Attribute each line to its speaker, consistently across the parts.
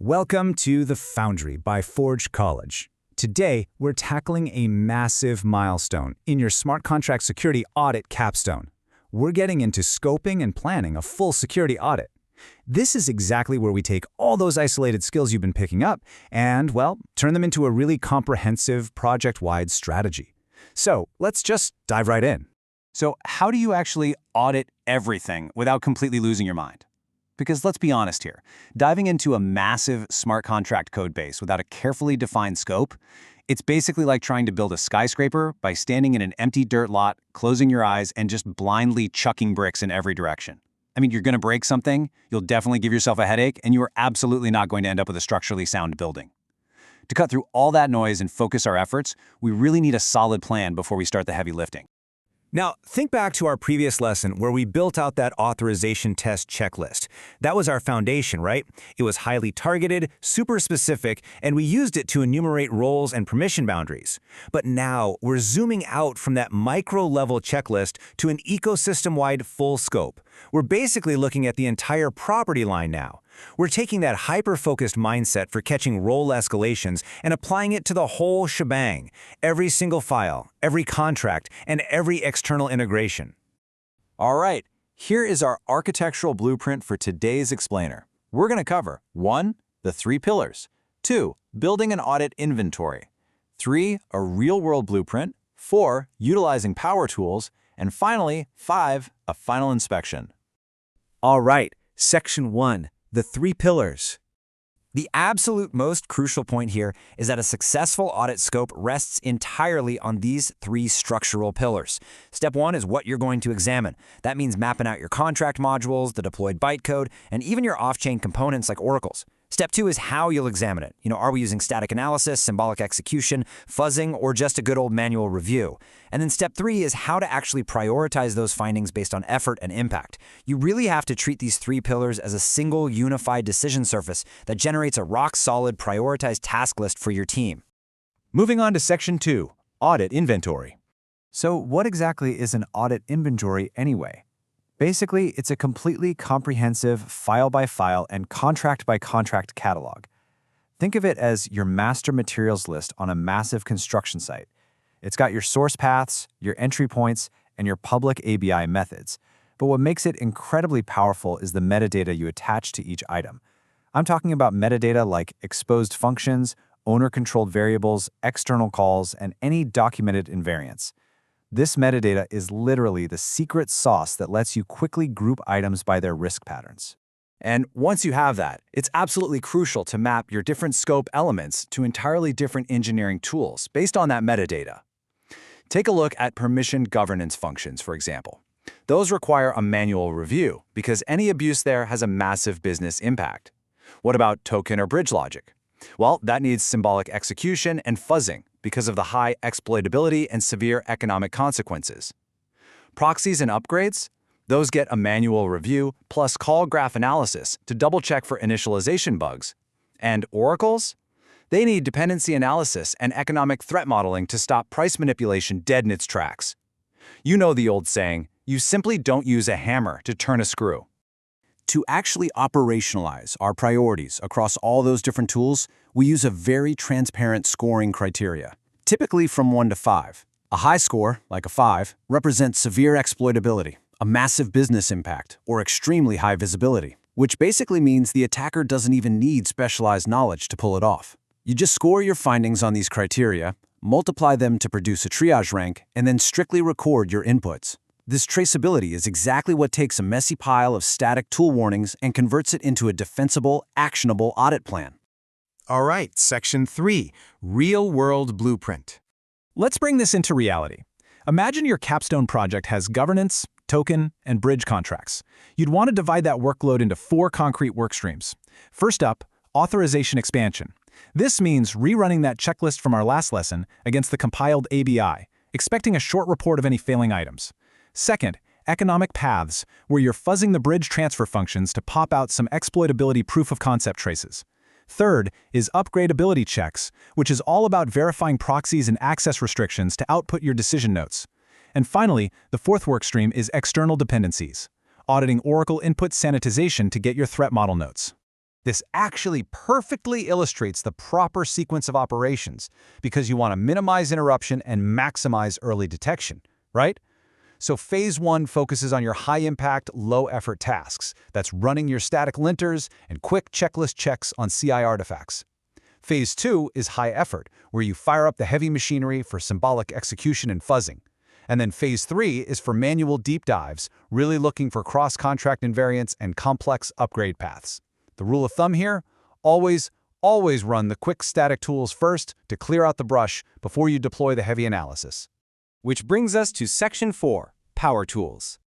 Speaker 1: Welcome to The Foundry by Forge College. Today, we're tackling a massive milestone in your smart contract security audit capstone. We're getting into scoping and planning a full security audit. This is exactly where we take all those isolated skills you've been picking up and, well, turn them into a really comprehensive, project-wide strategy. So let's just dive right in.
Speaker 2: So how do you actually audit everything without completely losing your mind? Because let's be honest here, diving into a massive smart contract code base without a carefully defined scope, it's basically like trying to build a skyscraper by standing in an empty dirt lot, closing your eyes, and just blindly chucking bricks in every direction. I mean, you're going to break something, you'll definitely give yourself a headache, and you are absolutely not going to end up with a structurally sound building. To cut through all that noise and focus our efforts, we really need a solid plan before we start the heavy lifting.
Speaker 1: Now, think back to our previous lesson where we built out that authorization test checklist. That was our foundation, right? It was highly targeted, super specific, and we used it to enumerate roles and permission boundaries. But now, we're zooming out from that micro-level checklist to an ecosystem-wide full scope. We're basically looking at the entire property line now. We're taking that hyper-focused mindset for catching role escalations and applying it to the whole shebang, every single file, every contract, and every external integration.
Speaker 2: All right, here is our architectural blueprint for today's explainer. We're going to cover 1. The 3 pillars, 2. Building an audit inventory, 3. A real-world blueprint, 4. Utilizing power tools, and finally, 5. A final inspection.
Speaker 1: All right, Section 1. The 3 pillars. The absolute most crucial point here is that a successful audit scope rests entirely on these 3 structural pillars. Step 1 is what you're going to examine. That means mapping out your contract modules, the deployed bytecode, and even your off-chain components like oracles. Step 2 is how you'll examine it. Are we using static analysis, symbolic execution, fuzzing, or just a good old manual review? And then step 3 is how to actually prioritize those findings based on effort and impact. You really have to treat these 3 pillars as a single unified decision surface that generates a rock-solid prioritized task list for your team.
Speaker 2: Moving on to Section 2, Audit Inventory. So what exactly is an audit inventory anyway? Basically, it's a completely comprehensive file-by-file and contract-by-contract catalog. Think of it as your master materials list on a massive construction site. It's got your source paths, your entry points, and your public ABI methods. But what makes it incredibly powerful is the metadata you attach to each item. I'm talking about metadata like exposed functions, owner-controlled variables, external calls, and any documented invariants. This metadata is literally the secret sauce that lets you quickly group items by their risk patterns. And once you have that, it's absolutely crucial to map your different scope elements to entirely different engineering tools based on that metadata. Take a look at permission governance functions, for example. Those require a manual review because any abuse there has a massive business impact. What about token or bridge logic? Well, that needs symbolic execution and fuzzing because of the high exploitability and severe economic consequences. Proxies and upgrades? Those get a manual review plus call graph analysis to double-check for initialization bugs. And oracles? They need dependency analysis and economic threat modeling to stop price manipulation dead in its tracks. You know the old saying, you simply don't use a hammer to turn a screw. To actually operationalize our priorities across all those different tools, we use a very transparent scoring criteria, typically from 1 to 5. A high score, like a 5, represents severe exploitability, a massive business impact, or extremely high visibility, which basically means the attacker doesn't even need specialized knowledge to pull it off. You just score your findings on these criteria, multiply them to produce a triage rank, and then strictly record your inputs. This traceability is exactly what takes a messy pile of static tool warnings and converts it into a defensible, actionable audit plan.
Speaker 3: All right, Section 3, Real-World Blueprint.
Speaker 4: Let's bring this into reality. Imagine your capstone project has governance, token, and bridge contracts. You'd want to divide that workload into 4 concrete work streams. First up, authorization expansion. This means rerunning that checklist from our last lesson against the compiled ABI, expecting a short report of any failing items. Second, economic paths, where you're fuzzing the bridge transfer functions to pop out some exploitability proof-of-concept traces. Third is upgradability checks, which is all about verifying proxies and access restrictions to output your decision notes. And finally, the 4th workstream is external dependencies, auditing Oracle input sanitization to get your threat model notes. This actually perfectly illustrates the proper sequence of operations because you want to minimize interruption and maximize early detection, right? So Phase 1 focuses on your high-impact, low-effort tasks. That's running your static linters and quick checklist checks on CI artifacts. Phase 2 is high-effort, where you fire up the heavy machinery for symbolic execution and fuzzing. And then Phase 3 is for manual deep dives, really looking for cross-contract invariants and complex upgrade paths. The rule of thumb here? Always run the quick static tools first to clear out the brush before you deploy the heavy analysis.
Speaker 1: Which brings us to Section 4, Power Tools.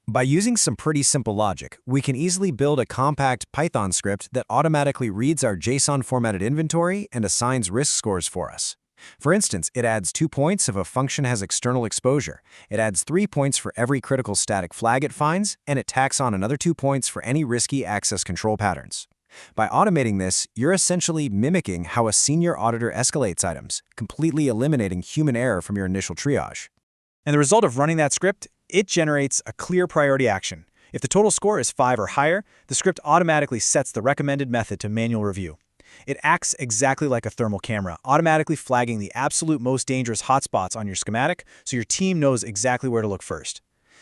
Speaker 1: By using some pretty simple logic, we can easily build a compact Python script that automatically reads our JSON-formatted inventory and assigns risk scores for us. For instance, it adds 2 points if a function has external exposure, it adds 3 points for every critical static flag it finds, and it tacks on another 2 points for any risky access control patterns. By automating this, you're essentially mimicking how a senior auditor escalates items, completely eliminating human error from your initial triage.
Speaker 4: And the result of running that script, it generates a clear priority action. If the total score is 5 or higher, the script automatically sets the recommended method to manual review. It acts exactly like a thermal camera, automatically flagging the absolute most dangerous hotspots on your schematic so your team knows exactly where to look first.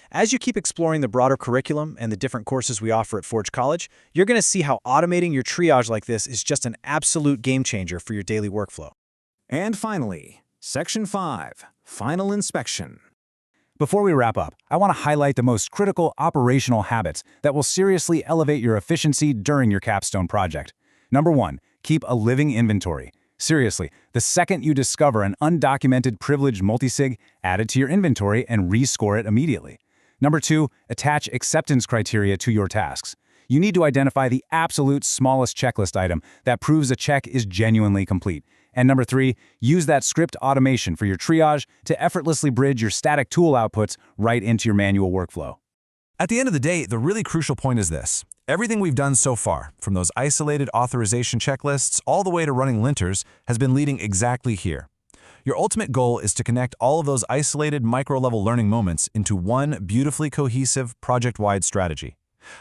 Speaker 4: As you keep exploring the broader curriculum and the different courses we offer at Forge College, you're going to see how automating your triage like this is just an absolute game changer for your daily workflow.
Speaker 1: And finally, Section 5, Final Inspection.
Speaker 2: Before we wrap up, I want to highlight the most critical operational habits that will seriously elevate your efficiency during your capstone project. Number 1, keep a living inventory. Seriously, the second you discover an undocumented privileged multisig, add it to your inventory and rescore it immediately. Number 2, attach acceptance criteria to your tasks. You need to identify the absolute smallest checklist item that proves a check is genuinely complete. And number 3, use that script automation for your triage to effortlessly bridge your static tool outputs right into your manual workflow.
Speaker 5: At the end of the day, the really crucial point is this. Everything we've done so far, from those isolated authorization checklists all the way to running linters, has been leading exactly here. Your ultimate goal is to connect all of those isolated micro-level learning moments into one beautifully cohesive, project-wide strategy.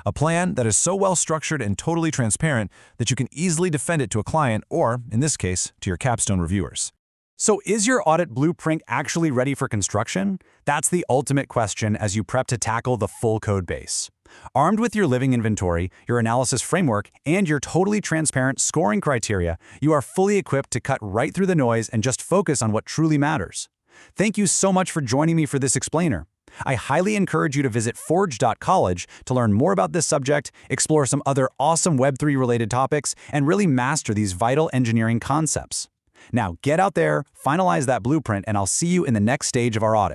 Speaker 5: A plan that is so well-structured and totally transparent that you can easily defend it to a client or, in this case, to your capstone reviewers.
Speaker 1: So is your audit blueprint actually ready for construction? That's the ultimate question as you prep to tackle the full code base. Armed with your living inventory, your analysis framework, and your totally transparent scoring criteria, you are fully equipped to cut right through the noise and just focus on what truly matters. Thank you so much for joining me for this explainer. I highly encourage you to visit forge.college to learn more about this subject, explore some other awesome Web3 related topics, and really master these vital engineering concepts. Now get out there, finalize that blueprint, and I'll see you in the next stage of our audit.